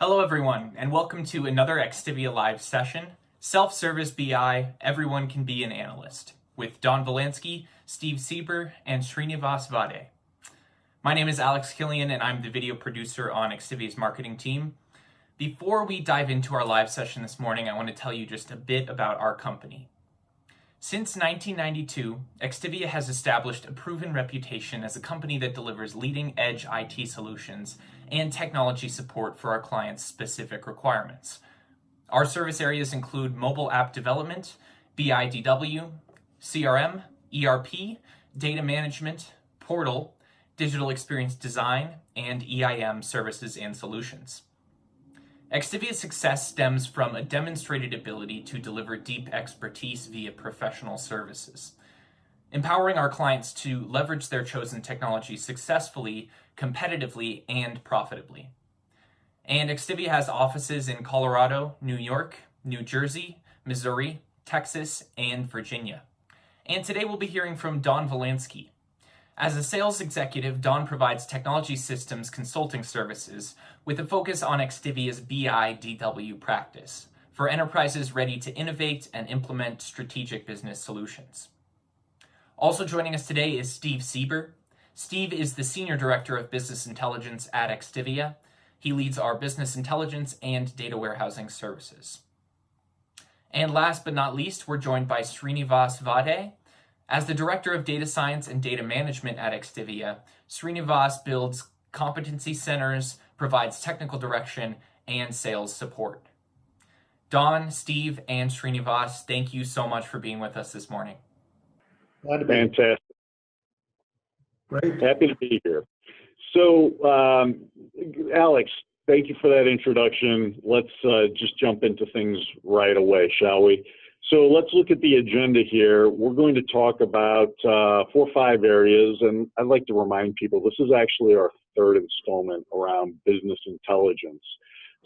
Hello everyone, and welcome to another XTIVIA Live Session, Self-Service BI, Everyone Can Be an Analyst, with Don Volansky, Steve Seeber, and Srinivas Vadde. My name is Alex Killian, and I'm the video producer on XTIVIA's marketing team. Before we dive into our live session this morning, I want to tell you just a bit about our company. Since 1992, XTIVIA has established a proven reputation as a company that delivers leading-edge IT solutions and technology support for our clients' specific requirements. Our service areas include mobile app development, BIDW, CRM, ERP, data management, portal, digital experience design, and EIM services and solutions. XTIVIA's success stems from a demonstrated ability to deliver deep expertise via professional services, empowering our clients to leverage their chosen technology successfully, competitively, and profitably. And XTIVIA has offices in Colorado, New York, New Jersey, Missouri, Texas, and Virginia. And today we'll be hearing from Don Volansky. As a sales executive, Don provides technology systems consulting services with a focus on XTIVIA's BIDW practice for enterprises ready to innovate and implement strategic business solutions. Also joining us today is Steve Seeber. Steve is the Senior Director of Business Intelligence at XTIVIA. He leads our business intelligence and data warehousing services. And last but not least, we're joined by Srinivas Vadde. As the Director of Data Science and Data Management at XTIVIA, Srinivas builds competency centers, provides technical direction, and sales support. Don, Steve, and Srinivas, thank you so much for being with us this morning. Glad to be. Fantastic. Great. Happy to be here. So, Alex, thank you for that introduction. Let's just jump into things right away, shall we? So let's look at the agenda here. We're going to talk about 4 or 5 areas, and I'd like to remind people this is actually our 3rd installment around business intelligence.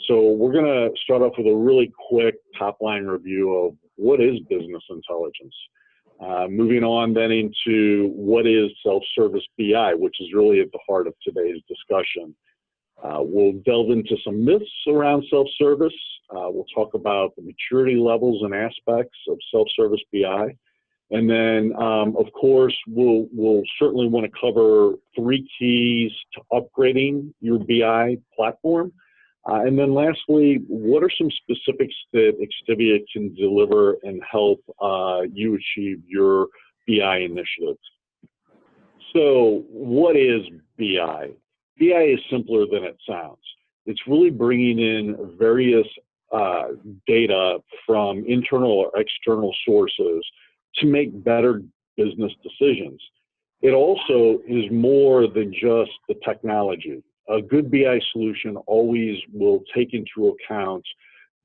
So we're going to start off with a really quick top-line review of what is business intelligence. Moving on then into what is self-service BI, which is really at the heart of today's discussion. We'll delve into some myths around self-service. We'll talk about the maturity levels and aspects of self-service BI. And then, of course, we'll certainly want to cover 3 keys to upgrading your BI platform. And then lastly, what are some specifics that XTIVIA can deliver and help you achieve your BI initiatives? So what is BI? BI is simpler than it sounds. It's really bringing in various data from internal or external sources to make better business decisions. It also is more than just the technology. A good BI solution always will take into account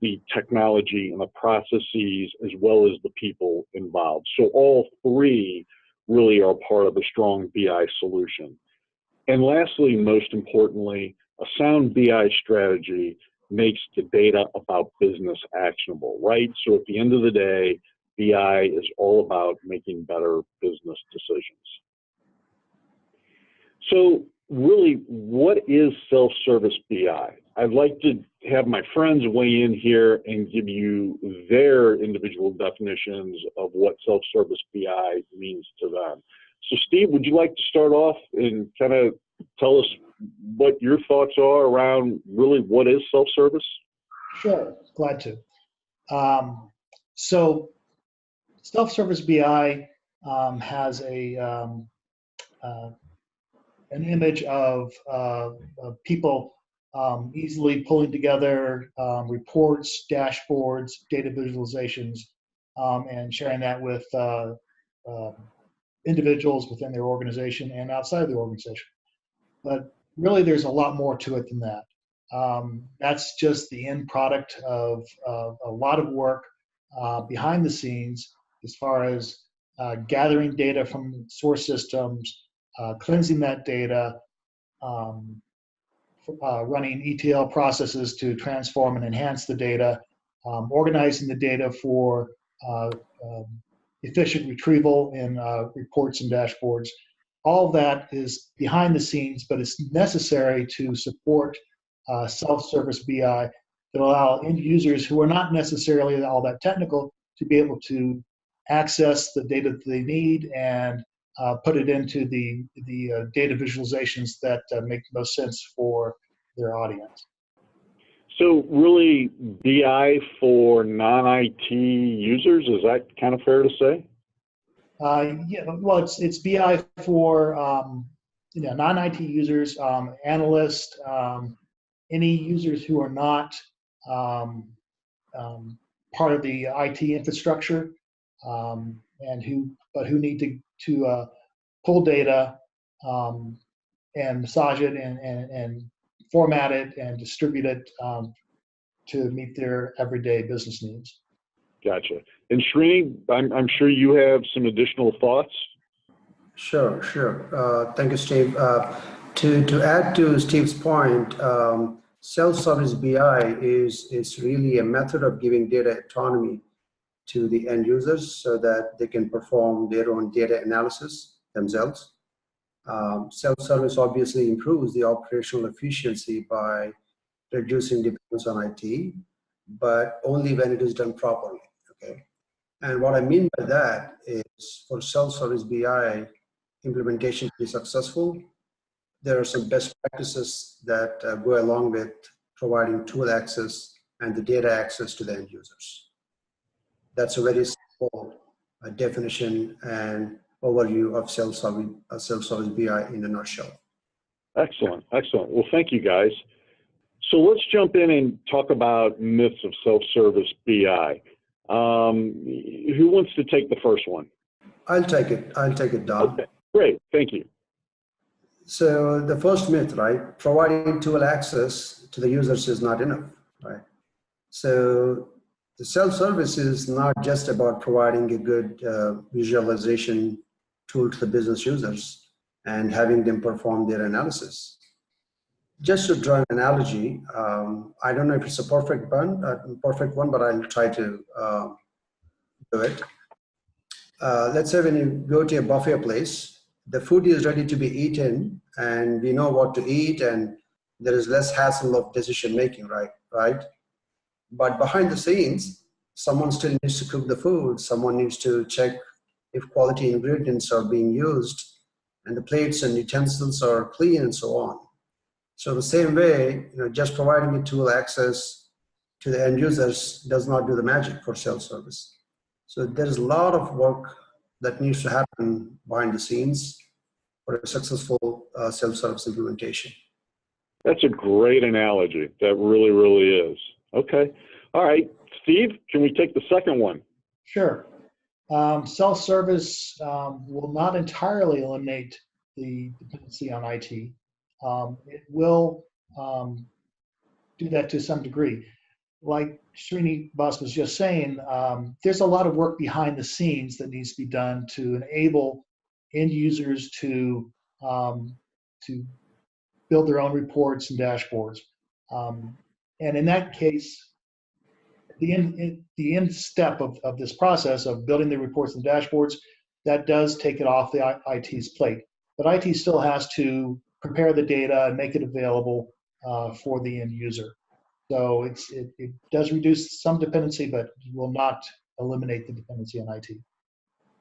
the technology and the processes as well as the people involved. So all 3 really are part of a strong BI solution. And lastly, most importantly, a sound BI strategy makes the data about business actionable, right? So at the end of the day, BI is all about making better business decisions. So really, what is self-service BI? I'd like to have my friends weigh in here and give you their individual definitions of what self-service BI means to them. So Steve, would you like to start off and kind of tell us what your thoughts are around really what is self-service? Sure, glad to. So self-service BI has an image of people easily pulling together reports, dashboards, data visualizations, and sharing that with individuals within their organization and outside of the organization. But really, there's a lot more to it than that. That's just the end product of a lot of work behind the scenes as far as gathering data from source systems, cleansing that data, running ETL processes to transform and enhance the data, organizing the data for efficient retrieval in reports and dashboards. All of that is behind the scenes, but it's necessary to support self-service BI that allow end users who are not necessarily all that technical to be able to access the data that they need and put it into the data visualizations that make most sense for their audience. So really, BI for non-IT users, is that kind of fair to say? Yeah, well, it's BI for non-IT users, analysts, any users who are not part of the IT infrastructure, and who need to pull data and massage it and format it and distribute it to meet their everyday business needs. Gotcha. And Srini, I'm sure you have some additional thoughts. Sure. Thank you, Steve. To add to Steve's point, self-service BI is really a method of giving data autonomy to the end users so that they can perform their own data analysis themselves. Self-service obviously improves the operational efficiency by reducing dependence on IT, but only when it is done properly. Okay. And what I mean by that is for self-service BI implementation to be successful, there are some best practices that go along with providing tool access and the data access to the end users. That's a very simple definition and overview of self-service BI in a nutshell. Excellent. Well, thank you, guys. So let's jump in and talk about myths of self-service BI. Who wants to take the first one? I'll take it, Don. Okay, great. Thank you. So the first myth, right? Providing tool access to the users is not enough, right? So the self-service is not just about providing a good visualization tool to the business users and having them perform their analysis. Just to draw an analogy, I don't know if it's a perfect one, but I'll try to do it. Let's say when you go to a buffet place, the food is ready to be eaten and we know what to eat and there is less hassle of decision making, right? But behind the scenes, someone still needs to cook the food. Someone needs to check if quality ingredients are being used and the plates and utensils are clean and so on. So the same way, just providing a tool access to the end users does not do the magic for self-service. So there is a lot of work that needs to happen behind the scenes for a successful self-service implementation. That's a great analogy. That really, really is. Okay. All right. Steve, can we take the second one? Sure. Self-service will not entirely eliminate the dependency on IT. It will do that to some degree. Like Srinivas was just saying, there's a lot of work behind the scenes that needs to be done to enable end users to build their own reports and dashboards. And in that case, the end step of this process of building the reports and dashboards, that does take it off the IT's plate. But IT still has to prepare the data and make it available for the end user. So it does reduce some dependency, but it will not eliminate the dependency on IT.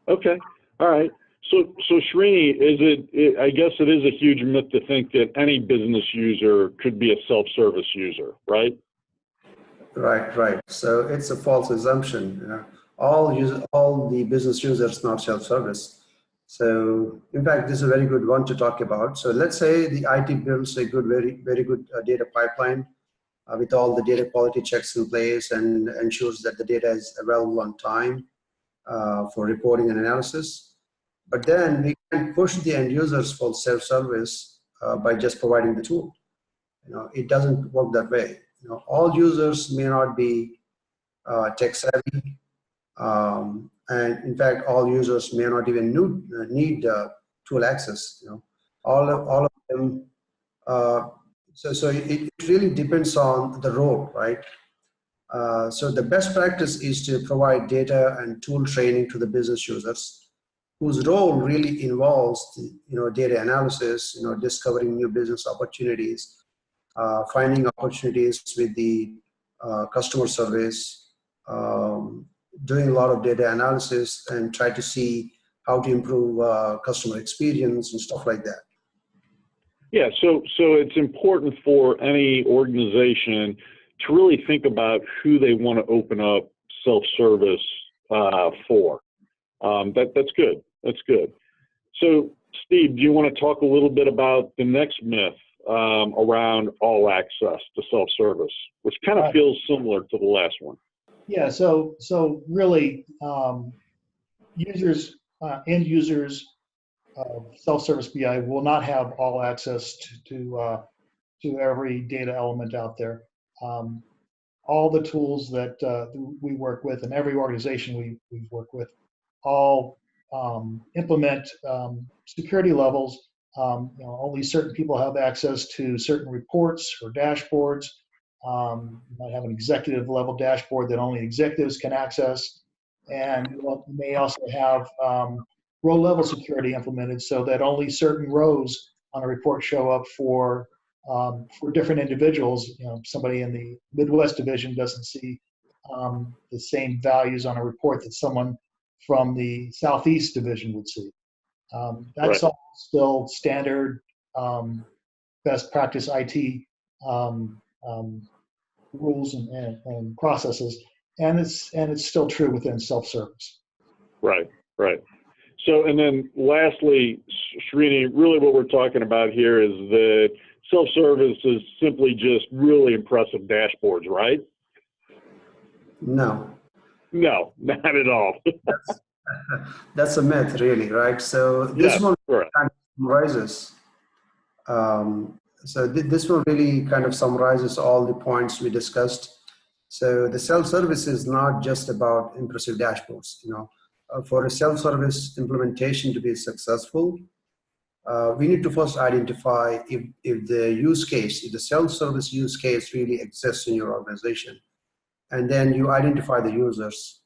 Okay. All right. So Srini, I guess it is a huge myth to think that any business user could be a self-service user, right? Right. So it's a false assumption. All the business users not self-service. So in fact, this is a very good one to talk about. So let's say the IT builds a very good data pipeline with all the data quality checks in place and ensures that the data is available on time for reporting and analysis. But then we can push the end users for self-service by just providing the tool. It doesn't work that way. All users may not be tech savvy, and in fact, all users may not even need tool access. All of them. So it really depends on the role, right? So the best practice is to provide data and tool training to the business users, whose role really involves data analysis, discovering new business opportunities, finding opportunities with the customer service, doing a lot of data analysis and try to see how to improve customer experience and stuff like that. Yeah, so it's important for any organization to really think about who they want to open up self-service for. That's good. That's good. So, Steve, do you want to talk a little bit about the next myth around all access to self-service, which kind of feels similar to the last one? Yeah. So really, users, end users of self-service BI will not have all access to every data element out there. All the tools that we work with, and every organization we work with, all implement security levels. Only certain people have access to certain reports or dashboards. You might have an executive level dashboard that only executives can access, and you may also have row level security implemented so that only certain rows on a report show up for different individuals. Somebody in the Midwest division doesn't see the same values on a report that someone from the Southeast division would see. That's all still standard best practice IT rules and processes, and it's still true within self-service. Right. So, and then lastly, Srini, really what we're talking about here is that self-service is simply just really impressive dashboards, right? No, not at all. that's a myth, really, right? So this one kind of summarizes. This one really kind of summarizes all the points we discussed. So the self-service is not just about impressive dashboards. For a self-service implementation to be successful, we need to first identify if the use case, if the self-service use case really exists in your organization. And then you identify the users,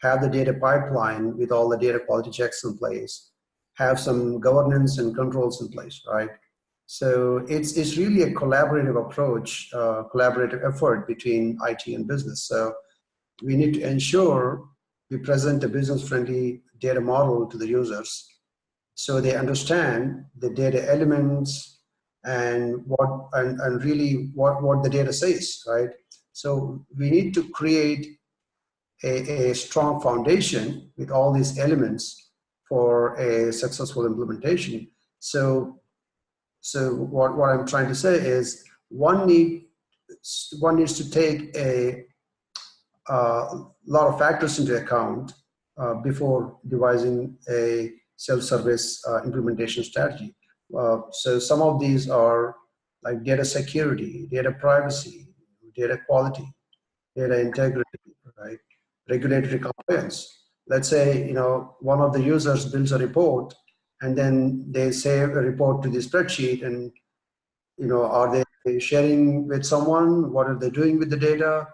have the data pipeline with all the data quality checks in place, have some governance and controls in place, right? So it's really a collaborative approach, collaborative effort between IT and business. So we need to ensure we present a business-friendly data model to the users so they understand the data elements and really what the data says, right? So we need to create a strong foundation with all these elements for a successful implementation. So what I'm trying to say is one needs to take a lot of factors into account before devising a self-service implementation strategy. So some of these are like data security, data privacy, data quality, data integrity, right? Regulatory compliance. Let's say, one of the users builds a report and then they save a report to the spreadsheet, and, are they sharing with someone? What are they doing with the data?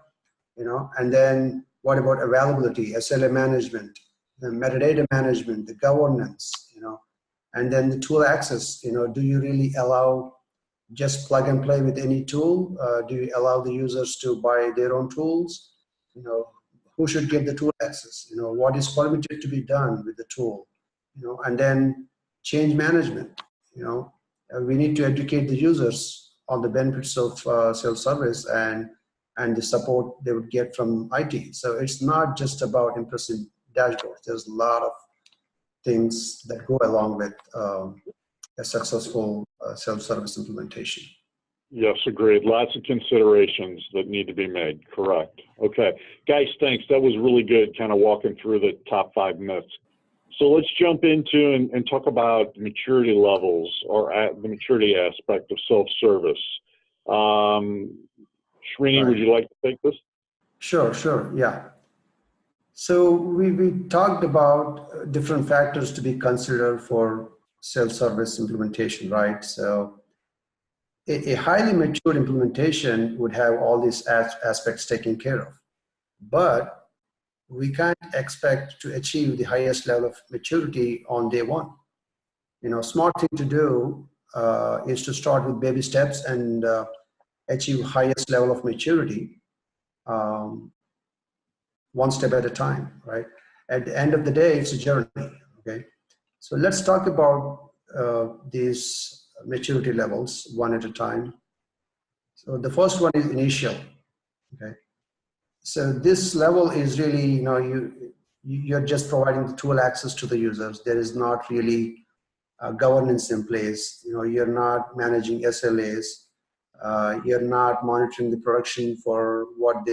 And then what about availability, SLA management, the metadata management, the governance, and then the tool access. Do you really allow just plug and play with any tool? Do you allow the users to buy their own tools? Who should give the tool access? What is permitted to be done with the tool? And then change management. We need to educate the users on the benefits of self-service and the support they would get from IT. So it's not just about impressive dashboards. There's a lot of things that go along with a successful self-service implementation. Yes, agreed. Lots of considerations that need to be made. Correct. Okay. Guys, thanks. That was really good, kind of walking through the top 5 myths. So let's jump into and talk about the maturity levels or the maturity aspect of self-service. Srini, would you like to take this? Sure, yeah. So we talked about different factors to be considered for self-service implementation, right? So a highly matured implementation would have all these aspects taken care of. But we can't expect to achieve the highest level of maturity on day one. Smart thing to do is to start with baby steps and achieve highest level of maturity, one step at a time, right? At the end of the day, it's a journey, okay? So let's talk about these maturity levels one at a time. So the first one is initial, okay? So this level is really, you know, you're just providing the tool access to the users. There is not really governance in place. You know, you're not managing SLAs. You're not monitoring the production for what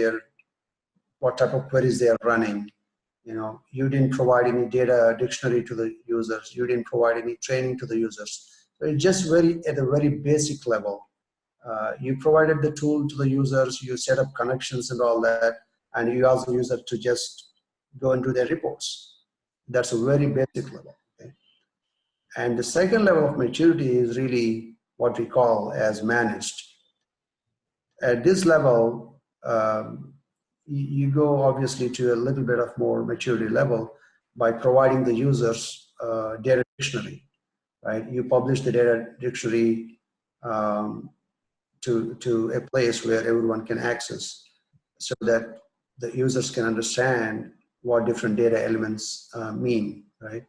type of queries they are running. You know, you didn't provide any data dictionary to the users. You didn't provide any training to the users. So it's just at a very basic level. You provided the tool to the users, you set up connections and all that, and you ask the user to just go and do their reports. That's a very basic level. Okay? And the second level of maturity is really what we call as managed. At this level, you go obviously to a little bit of more maturity level by providing the users data dictionary, right? You publish the data dictionary to a place where everyone can access, so that the users can understand what different data elements mean, right?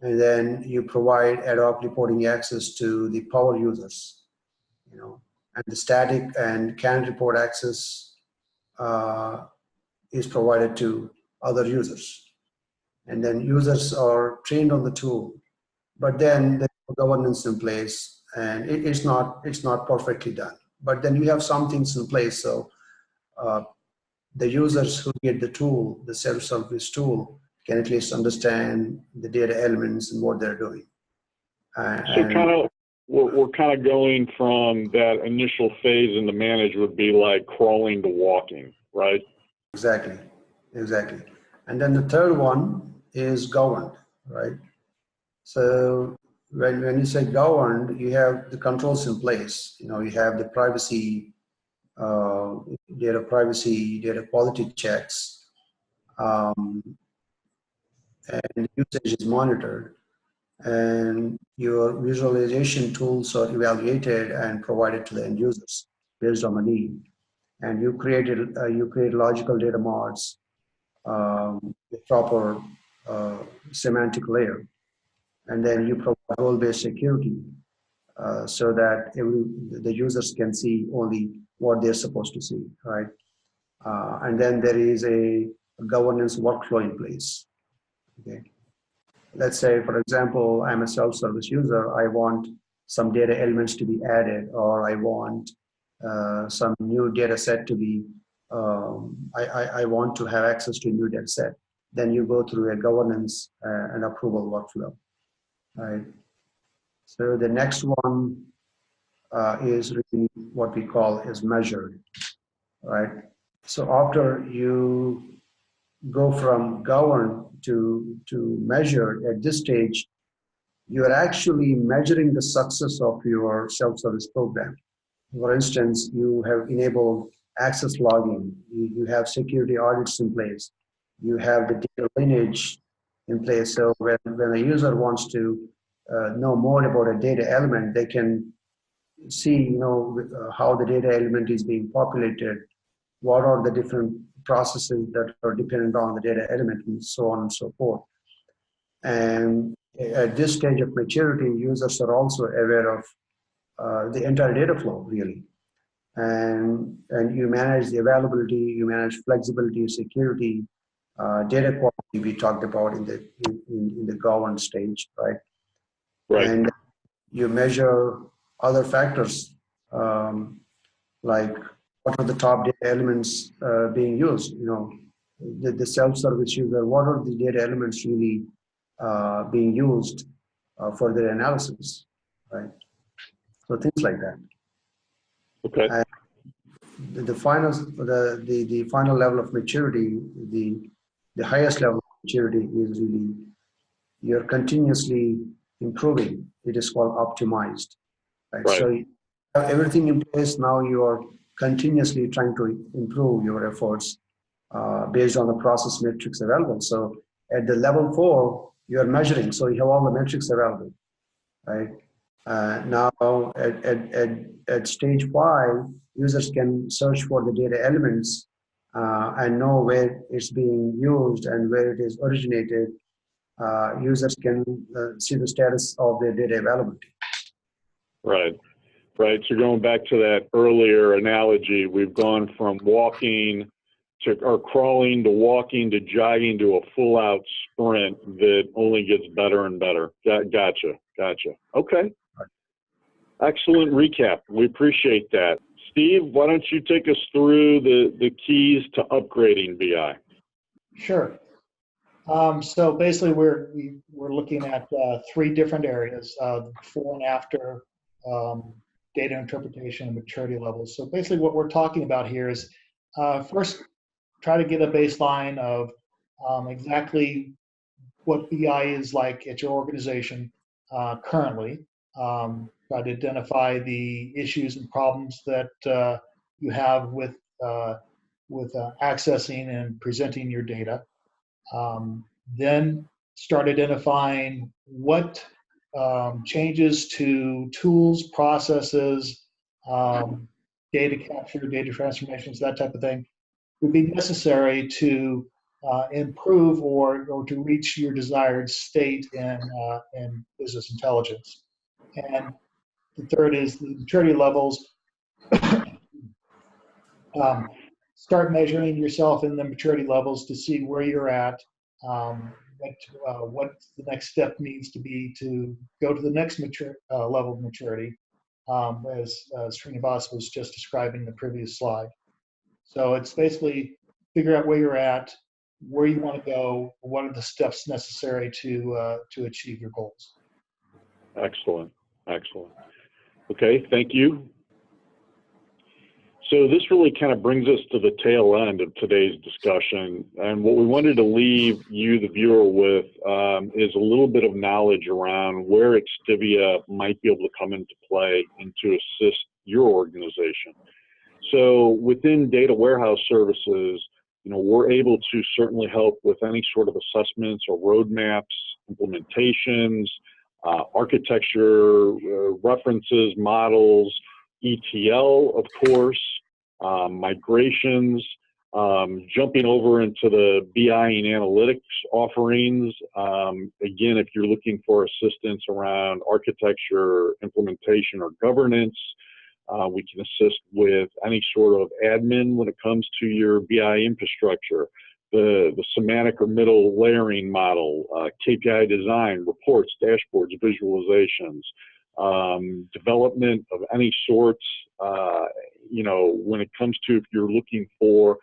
And then you provide ad hoc reporting access to the power users, you know, and the static and can report access is provided to other users. And then users are trained on the tool, but then there's governance in place, and it's not perfectly done. But then you have some things in place, so the users who get the tool, the self-service tool, can at least understand the data elements and what they're doing. So we're kind of going from that initial phase in the manage would be like crawling to walking, right? Exactly. And then the third one is governed, right? So when you say governed, you have the controls in place. You know, you have the privacy, data quality checks, and usage is monitored, and your visualization tools are evaluated and provided to the end users based on the need. And you create logical data mods with proper semantic layer, and then you provide role-based security so that the users can see only what they're supposed to see, right? And then there is a governance workflow in place. Okay. Let's say, for example, I'm a self-service user. I want some data elements to be added, or I want some new data set to be, I want to have access to a new data set. Then you go through a governance and approval workflow, right? So the next one is really what we call is measured, right? So after you go from govern to measure, at this stage, you are actually measuring the success of your self-service program. For instance, you have enabled access logging, you have security audits in place, you have the data lineage in place. So when a user wants to know more about a data element, they can see, you know, how the data element is being populated, what are the different processes that are dependent on the data element, and so on and so forth. And at this stage of maturity, users are also aware of the entire data flow, really. And you manage the availability, you manage flexibility, security, data quality we talked about in the governed stage, right? Right. And you measure other factors like what are the top data elements being used, you know, the self-service user, what are the data elements really being used for their analysis, right? So things like that. Okay. And the final level of maturity, the highest level of maturity is really you're continuously improving. It is called optimized, right? So you have everything in place. Now you are continuously trying to improve your efforts based on the process metrics available. So at the level 4, you are measuring. So you have all the metrics available, right? Now at stage 5, users can search for the data elements and know where it's being used and where it is originated. Users can see the status of their data availability. Right, right. So going back to that earlier analogy, we've gone from walking to, or crawling to walking to jogging to a full-out sprint that only gets better and better. Gotcha. Okay. Excellent recap. We appreciate that. Steve, why don't you take us through the keys to upgrading BI? Sure. So basically, we're looking at 3 different areas: before and after, data interpretation, and maturity levels. So basically, what we're talking about here is first try to get a baseline of exactly what BI is like at your organization currently. Try to identify the issues and problems that you have with accessing and presenting your data. Then start identifying what changes to tools, processes, data capture, data transformations, that type of thing would be necessary to improve or to reach your desired state in business intelligence. And the third is the maturity levels. Start measuring yourself in the maturity levels to see where you're at, what the next step needs to be to go to the next level of maturity, as Srinivas was just describing in the previous slide. So it's basically figure out where you're at, where you want to go, what are the steps necessary to achieve your goals. Excellent. Okay, thank you. So this really kind of brings us to the tail end of today's discussion. And what we wanted to leave you, the viewer, with is a little bit of knowledge around where XTIVIA might be able to come into play and to assist your organization. So within data warehouse services, we're able to certainly help with any sort of assessments or roadmaps, implementations, architecture, references, models, ETL, of course, migrations, jumping over into the BI and analytics offerings. Again, if you're looking for assistance around architecture, implementation, or governance, we can assist with any sort of admin when it comes to your BI infrastructure, the semantic or middle layering model, KPI design, reports, dashboards, visualizations, development of any sorts, when it comes to if you're looking for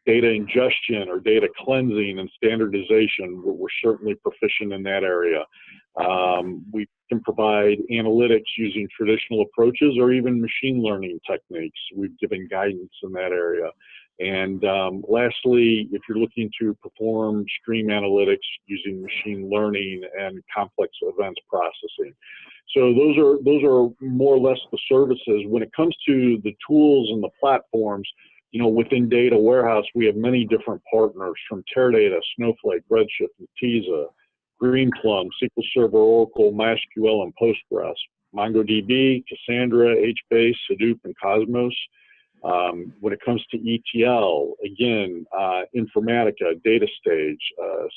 data ingestion or data cleansing and standardization, we're certainly proficient in that area. We can provide analytics using traditional approaches or even machine learning techniques. We've given guidance in that area. And lastly, if you're looking to perform stream analytics using machine learning and complex events processing. So those are more or less the services. When it comes to the tools and the platforms, within data warehouse, we have many different partners from Teradata, Snowflake, Redshift, Netezza, Greenplum, SQL Server, Oracle, MySQL, and Postgres, MongoDB, Cassandra, HBase, Hadoop, and Cosmos. When it comes to ETL, again, Informatica, DataStage,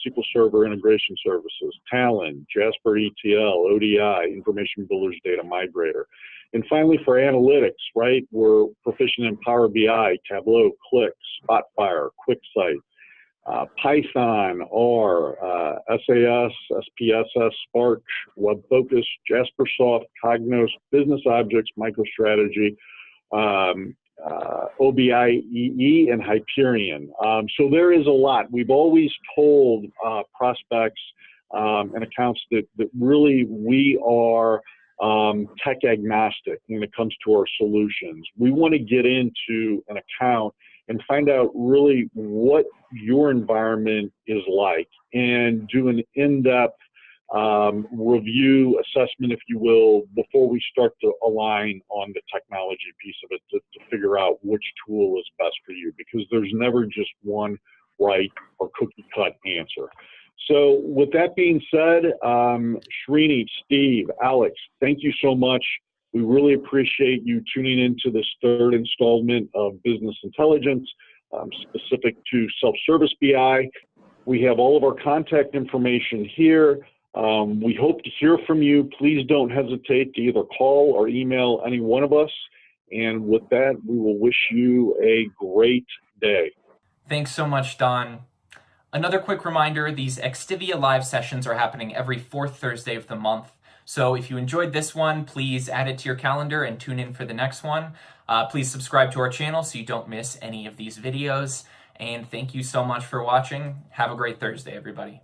SQL Server Integration Services, Talon, Jasper ETL, ODI, Information Builders Data Migrator. And finally, for analytics, right, we're proficient in Power BI, Tableau, Qlik, Spotfire, QuickSight, Python, R, SAS, SPSS, Spark, WebFocus, JasperSoft, Cognos, Business Objects, MicroStrategy, OBIEE, and Hyperion. So there is a lot. We've always told prospects and accounts that really we are tech agnostic when it comes to our solutions. We want to get into an account and find out really what your environment is like and do an in-depth review, assessment, if you will, before we start to align on the technology piece of it to figure out which tool is best for you, because there's never just one right or cookie cut answer. So with that being said, Srini, Steve, Alex, thank you so much. We really appreciate you tuning into this third installment of Business Intelligence, specific to self-service BI. We have all of our contact information here. We hope to hear from you. Please don't hesitate to either call or email any one of us. And with that, we will wish you a great day. Thanks so much, Don. Another quick reminder, these XTIVIA Live Sessions are happening every fourth Thursday of the month. So if you enjoyed this one, please add it to your calendar and tune in for the next one. Please subscribe to our channel so you don't miss any of these videos. And thank you so much for watching. Have a great Thursday, everybody.